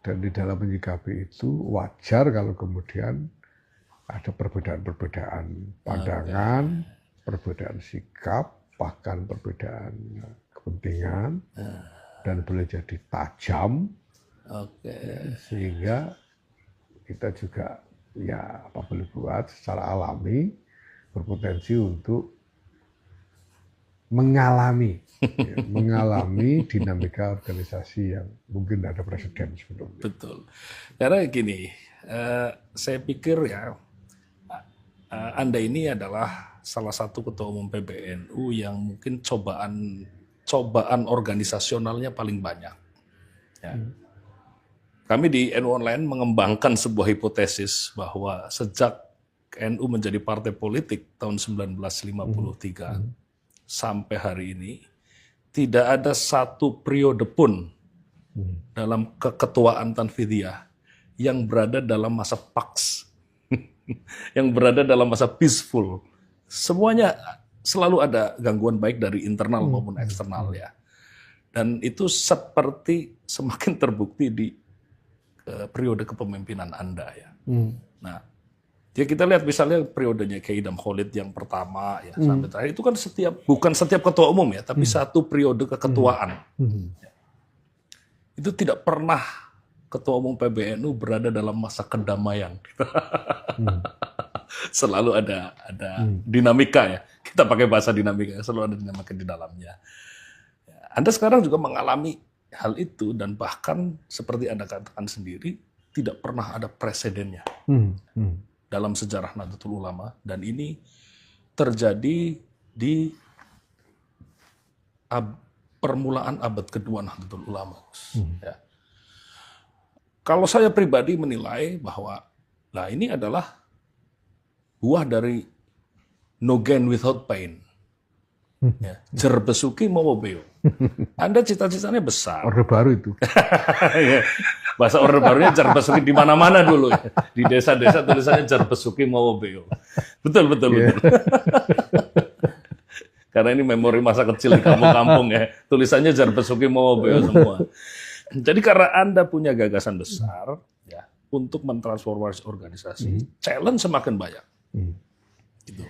Dan di dalam menyikapi itu wajar kalau kemudian ada perbedaan-perbedaan pandangan, perbedaan sikap, bahkan perbedaan kepentingan, dan boleh jadi tajam, sehingga kita juga ya apa boleh buat secara alami berpotensi untuk mengalami dinamika organisasi yang mungkin ada presiden sebelumnya. Betul. Karena gini, saya pikir ya, Anda ini adalah salah satu ketua umum PBNU yang mungkin cobaan organisasionalnya paling banyak. Ya. Kami di NU Online mengembangkan sebuah hipotesis bahwa sejak NU menjadi partai politik tahun 1953 sampai hari ini, tidak ada satu periode pun dalam keketuaan Tanfidiyah yang berada dalam masa pax, yang berada dalam masa peaceful. Semuanya selalu ada gangguan baik dari internal maupun eksternal ya. Dan itu seperti semakin terbukti di periode kepemimpinan Anda ya. Nah, ya kita lihat misalnya periodenya Kiai Idham Khalid yang pertama ya sampai terakhir itu kan bukan setiap ketua umum ya, tapi satu periode keketuaan. Ya. Itu tidak pernah ketua umum PBNU berada dalam masa kedamaian. Selalu ada dinamika ya. Kita pakai bahasa dinamika, selalu ada dinamika di dalamnya. Anda sekarang juga mengalami hal itu dan bahkan seperti Anda katakan sendiri tidak pernah ada presidennya dalam sejarah Nahdlatul Ulama, dan ini terjadi di permulaan abad kedua Nahdlatul Ulama. Ya. Kalau saya pribadi menilai bahwa ini adalah buah dari no gain without pain. Ya, jer besuki mau beo. Anda cita-citanya besar. Orde baru itu. Ya, bahasa orde barunya jer besuki di mana-mana dulu ya. Di desa-desa tulisannya jer besuki mau beo. Betul. Karena ini memori masa kecil di kampung-kampung ya. Tulisannya jer besuki mau beo semua. Jadi karena Anda punya gagasan besar ya untuk mentransformasi organisasi, challenge semakin banyak. Gitu.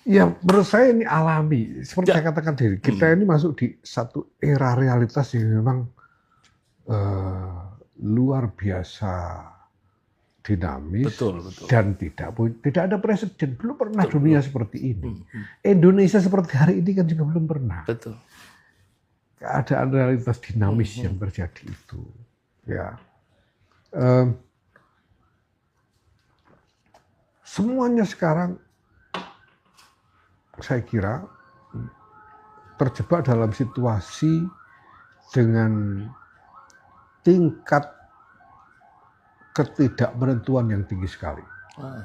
Ya, menurut saya ini alami. Seperti saya katakan tadi, kita ini masuk di satu era realitas yang memang luar biasa dinamis. Betul. Dan tidak ada presiden. Belum pernah dunia seperti ini. Indonesia seperti hari ini kan juga belum pernah. Betul. Keadaan realitas dinamis yang terjadi itu. Ya. Semuanya sekarang saya kira terjebak dalam situasi dengan tingkat ketidakmenentuan yang tinggi sekali.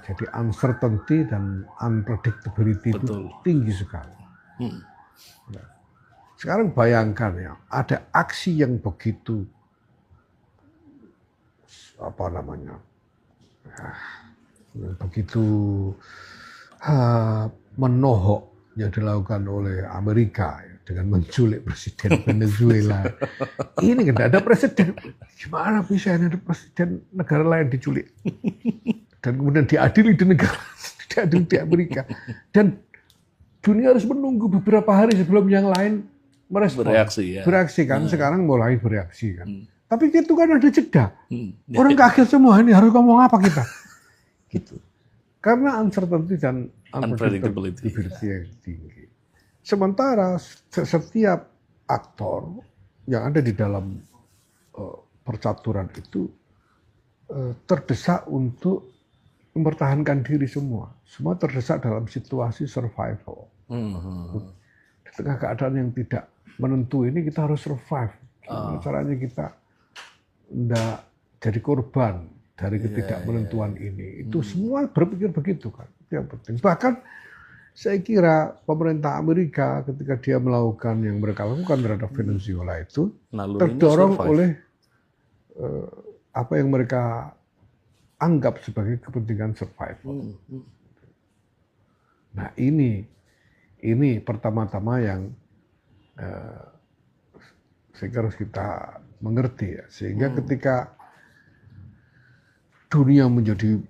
Jadi uncertainty dan unpredictability itu tinggi sekali. Ya. Sekarang bayangkan ya, ada aksi yang begitu begitu menohok yang dilakukan oleh Amerika ya, dengan menculik presiden Venezuela. Ini kan tidak ada presiden. Gimana bisa ada presiden negara lain diculik dan kemudian diadili di negara, diadili di Amerika, dan dunia harus menunggu beberapa hari sebelum yang lain merespon. Bereaksi kan. Sekarang mulai bereaksi kan. Tapi itu kan ada jeda. Orang kaget semua, ini harus ngomong apa kita? Gitu. Karena uncertainty dan unpredictability yang tinggi. Sementara setiap aktor yang ada di dalam percaturan itu terdesak untuk mempertahankan diri semua. Semua terdesak dalam situasi survival. Di tengah keadaan yang tidak menentu ini kita harus survive. Gimana caranya kita tidak jadi korban dari ketidakmenentuan ini. Itu semua berpikir begitu kan. Itu yang penting. Bahkan saya kira pemerintah Amerika ketika dia melakukan yang mereka lakukan terhadap Venezuela itu terdorong oleh apa yang mereka anggap sebagai kepentingan survival. Nah ini pertama-tama yang saya kira harus kita mengerti ya. Sehingga ketika dunia menjadi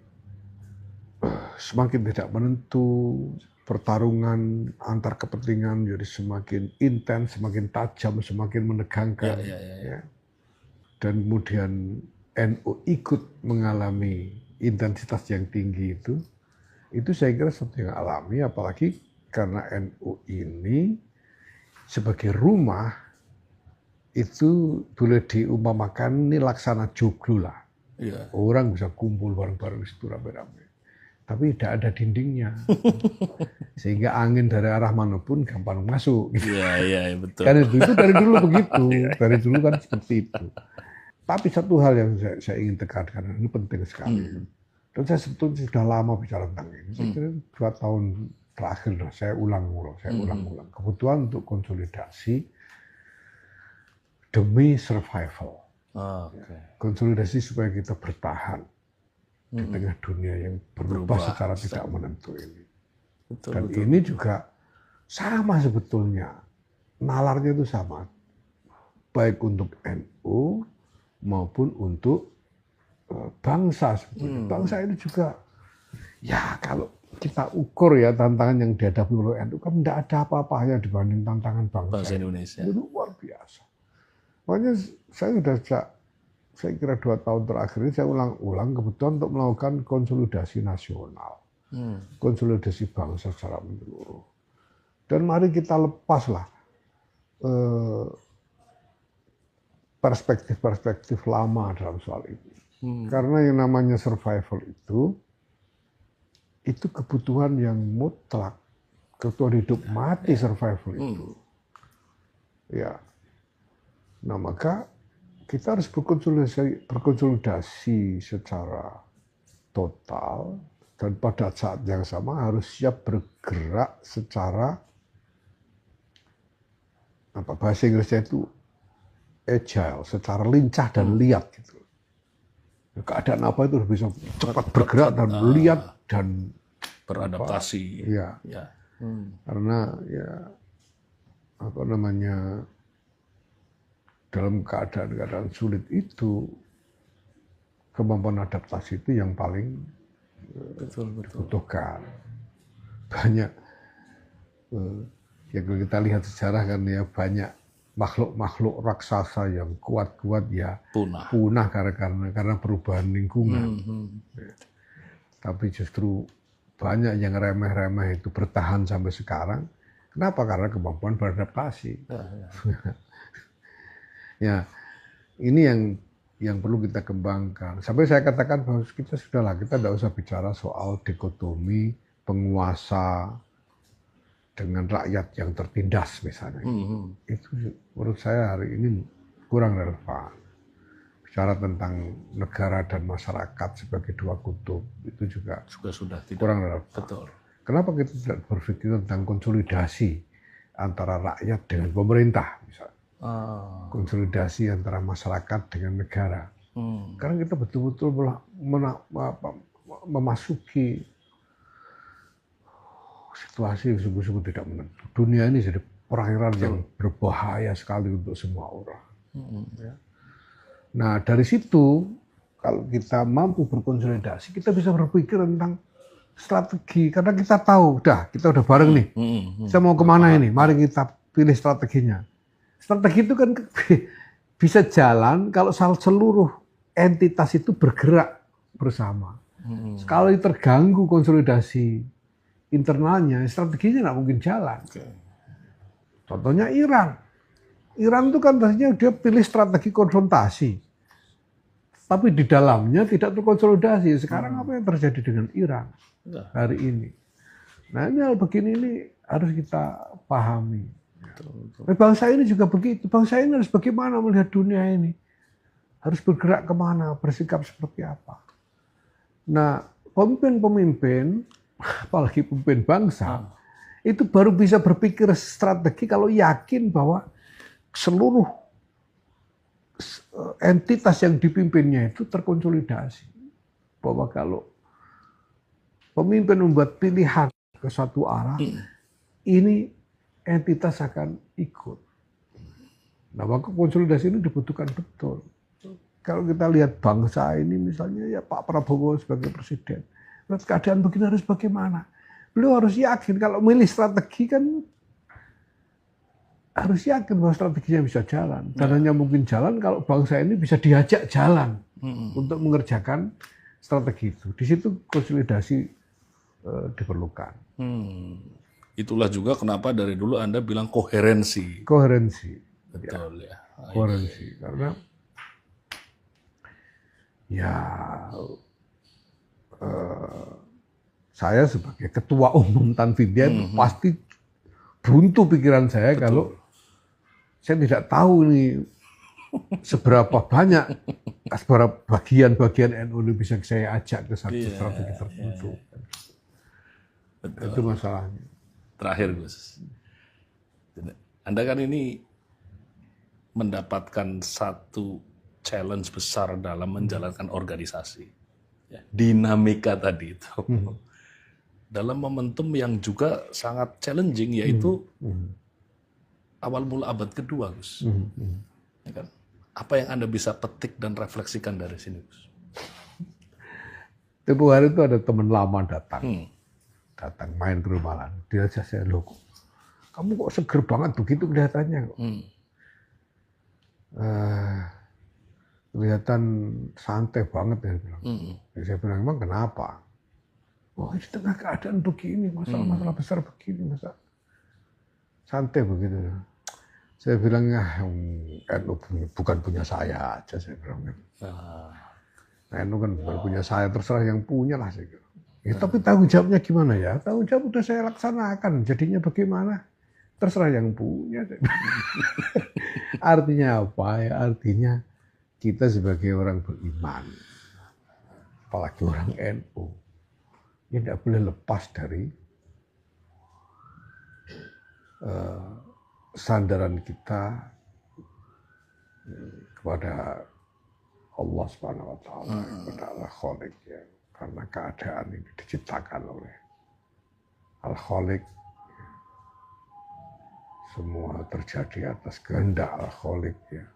semakin tidak menentu, pertarungan antar kepentingan jadi semakin intens, semakin tajam, semakin menegangkan. Ya. Dan kemudian NU ikut mengalami intensitas yang tinggi itu saya kira sesuatu yang alami, apalagi karena NU ini sebagai rumah itu boleh diumpamakan ini laksana joglo lah. Ya. Orang bisa kumpul bareng-bareng di situ rame-rame. Tapi tidak ada dindingnya, sehingga angin dari arah manapun gampang masuk. Iya, betul. Kan itu dari dulu begitu, dari dulu kan seperti itu. Tapi satu hal yang saya ingin tekankan, ini penting sekali. Dan saya sebetulnya sudah lama bicara tentang ini. Saya kira 2 tahun terakhir saya ulang-ulang. Kebutuhan untuk konsolidasi demi survival. Konsolidasi supaya kita bertahan di tengah dunia yang berubah secara tidak menentu ini. Dan ini juga sama sebetulnya, nalarnya itu sama, baik untuk NU maupun untuk bangsa sebetulnya. Bangsa ini juga, ya kalau kita ukur ya tantangan yang dihadapi oleh NU kan tidak ada apa-apanya dibanding tantangan bangsa Indonesia. Itu luar biasa. Makanya saya sudah saya kira 2 tahun terakhir ini saya ulang-ulang kebutuhan untuk melakukan konsolidasi nasional, konsolidasi bangsa secara menyeluruh. Dan mari kita lepaslah perspektif-perspektif lama dalam soal ini. Karena yang namanya survival itu kebutuhan yang mutlak, kebutuhan hidup mati survival itu. Ya, nah maka kita harus berkonsolidasi secara total dan pada saat yang sama harus siap bergerak secara bahasa Inggrisnya itu agile, secara lincah dan liat gitu. Keadaan apa itu harus bisa cepat bergerak dan liat dan beradaptasi. Ya. Karena ya dalam keadaan sulit itu kemampuan adaptasi itu yang paling dibutuhkan. Banyak ya kalau kita lihat sejarah kan ya banyak makhluk-makhluk raksasa yang kuat-kuat ya punah karena perubahan lingkungan. Ya. Tapi justru banyak yang remeh-remeh itu bertahan sampai sekarang. Kenapa? Karena kemampuan beradaptasi. Ya, ini yang perlu kita kembangkan. Sampai saya katakan bahwa kita tidak usah bicara soal dikotomi penguasa dengan rakyat yang tertindas misalnya. Itu menurut saya hari ini kurang relevan. Bicara tentang negara dan masyarakat sebagai 2 kutub itu juga sudah tidak kurang relevan. Betul. Kenapa kita tidak berpikir tentang konsolidasi antara rakyat dengan pemerintah misalnya? Konsolidasi antara masyarakat dengan negara. Karena kita betul-betul memasuki situasi yang sungguh-sungguh tidak menentu. Dunia ini jadi perairan yang berbahaya sekali untuk semua orang. Nah dari situ kalau kita mampu berkonsolidasi, kita bisa berpikir tentang strategi. Karena kita tahu, kita udah bareng nih. Kita mau kemana ini? Mari kita pilih strateginya. Strategi itu kan bisa jalan kalau seluruh entitas itu bergerak bersama. Kalau terganggu konsolidasi internalnya, strateginya nggak mungkin jalan. Contohnya Iran. Iran itu kan biasanya dia pilih strategi konfrontasi. Tapi di dalamnya tidak terkonsolidasi. Sekarang apa yang terjadi dengan Iran hari ini? Nah ini hal begini ini harus kita pahami. Bangsa ini juga begitu. Bangsa ini harus bagaimana melihat dunia ini. Harus bergerak kemana, bersikap seperti apa. Nah, pemimpin-pemimpin, apalagi pemimpin bangsa, itu baru bisa berpikir strategi kalau yakin bahwa seluruh entitas yang dipimpinnya itu terkonsolidasi. Bahwa kalau pemimpin membuat pilihan ke satu arah, ini entitas akan ikut. Nah, maka konsolidasi ini dibutuhkan betul. Kalau kita lihat bangsa ini misalnya ya Pak Prabowo sebagai presiden, keadaan begini harus bagaimana? Beliau harus yakin kalau milih strategi kan harus yakin bahwa strateginya bisa jalan. Dan hanya mungkin jalan kalau bangsa ini bisa diajak jalan untuk mengerjakan strategi itu. Di situ konsolidasi diperlukan. Itulah juga kenapa dari dulu Anda bilang koherensi. Koherensi. Betul ya. Koherensi. Karena ya saya sebagai ketua umum Tanfidia itu pasti buntu pikiran saya. Betul. Kalau saya tidak tahu ini seberapa banyak, seberapa bagian-bagian NU ini bisa saya ajak ke satu strategi tertentu. Itu masalahnya. Terakhir Gus, Anda kan ini mendapatkan satu challenge besar dalam menjalankan organisasi. Dinamika tadi itu. Dalam momentum yang juga sangat challenging, yaitu awal mula abad kedua, Gus. Ya kan? Apa yang Anda bisa petik dan refleksikan dari sini, Gus? Tempoh hari itu ada teman lama datang. Datang main ke rumah. Dia aja saya, loh, kamu kok seger banget begitu kelihatannya kok. Kelihatan santai banget ya. Saya bilang, emang kenapa? Wah, di tengah keadaan begini, masalah-masalah besar begini, masa santai begitu. Saya bilang, NU bukan punya saya aja, saya bilang. NU kan bukan punya saya, terserah yang punya lah. Saya bilang. Ya, tapi tanggung jawabnya gimana ya? Tanggung jawab udah saya laksanakan, jadinya bagaimana? Terserah yang punya. Artinya apa ya? Artinya kita sebagai orang beriman, apalagi orang NU, ya tidak boleh lepas dari sandaran kita kepada Allah Subhanahu wa taala, kepada Al-Khaliq ya. Karena keadaan ini diciptakan oleh Al-Khaliq. Semua terjadi atas kehendak Al-Khaliq ya.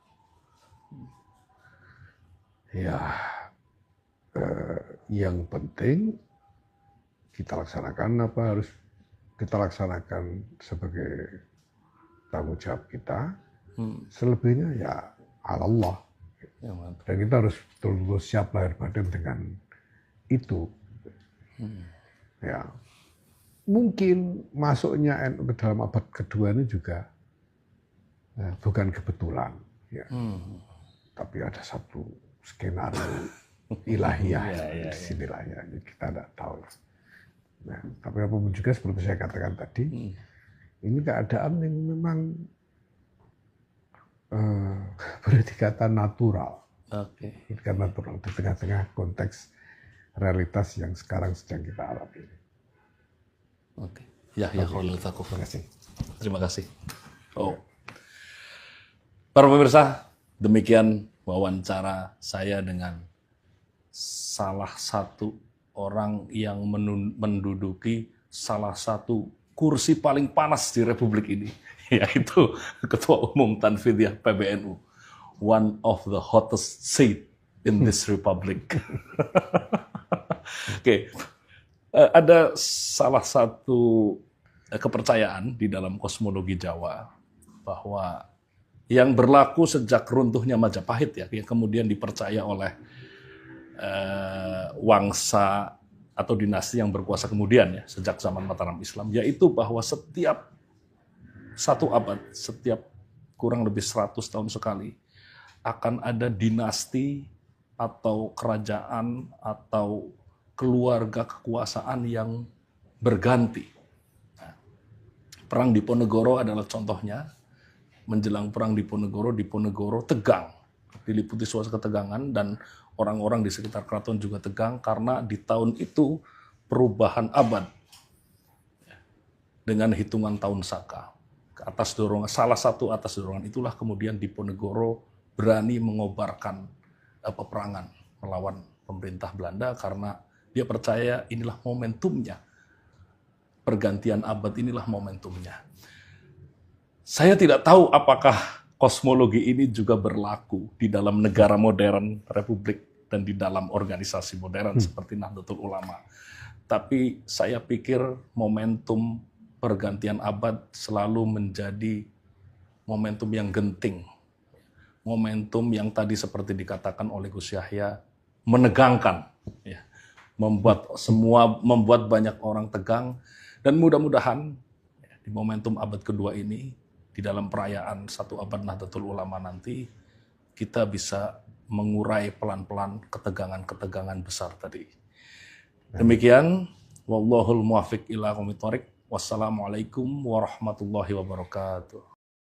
Ya, yang penting kita laksanakan apa harus kita laksanakan sebagai tanggung jawab kita. Selebihnya ya Allah. Dan kita harus betul-betul siap lahir batin dengan itu. Ya, mungkin masuknya NU ke dalam abad kedua ini juga bukan kebetulan. Ya. Tapi ada satu skenario ilahiyah di sinilah ya, kita tidak tahu. Nah, tapi apapun juga seperti saya katakan tadi, ini keadaan yang memang boleh dikatakan natural. Dikatakan natural di tengah-tengah konteks realitas yang sekarang sedang kita alami. Terima kasih. Para pemirsa, demikian wawancara saya dengan salah satu orang yang menduduki salah satu kursi paling panas di Republik ini, yaitu Ketua Umum Tanfidyah PBNU, one of the hottest seat in this republic. Oke. Ada salah satu kepercayaan di dalam kosmologi Jawa bahwa yang berlaku sejak runtuhnya Majapahit ya, yang kemudian dipercaya oleh wangsa atau dinasti yang berkuasa kemudian ya, sejak zaman Mataram Islam, yaitu bahwa setiap satu abad, setiap kurang lebih 100 tahun sekali, akan ada dinasti atau kerajaan atau keluarga kekuasaan yang berganti. Perang Diponegoro adalah contohnya. Menjelang perang Diponegoro tegang, diliputi suasana ketegangan, dan orang-orang di sekitar keraton juga tegang karena di tahun itu perubahan abad dengan hitungan tahun Saka. Atas dorongan, salah satu atas dorongan itulah kemudian Diponegoro berani mengobarkan peperangan melawan pemerintah Belanda karena dia percaya inilah momentumnya. Pergantian abad inilah momentumnya. Saya tidak tahu apakah kosmologi ini juga berlaku di dalam negara modern, republik, dan di dalam organisasi modern seperti Nahdlatul Ulama. Tapi saya pikir momentum pergantian abad selalu menjadi momentum yang genting. Momentum yang tadi seperti dikatakan oleh Gus Yahya, menegangkan, ya, membuat banyak orang tegang, dan mudah-mudahan di momentum abad kedua ini, di dalam perayaan 1 abad Nahdlatul Ulama nanti, kita bisa mengurai pelan-pelan ketegangan-ketegangan besar tadi. Demikian, wallahul muwaffiq ila aqwamit thoriq. Wassalamualaikum warahmatullahi wabarakatuh.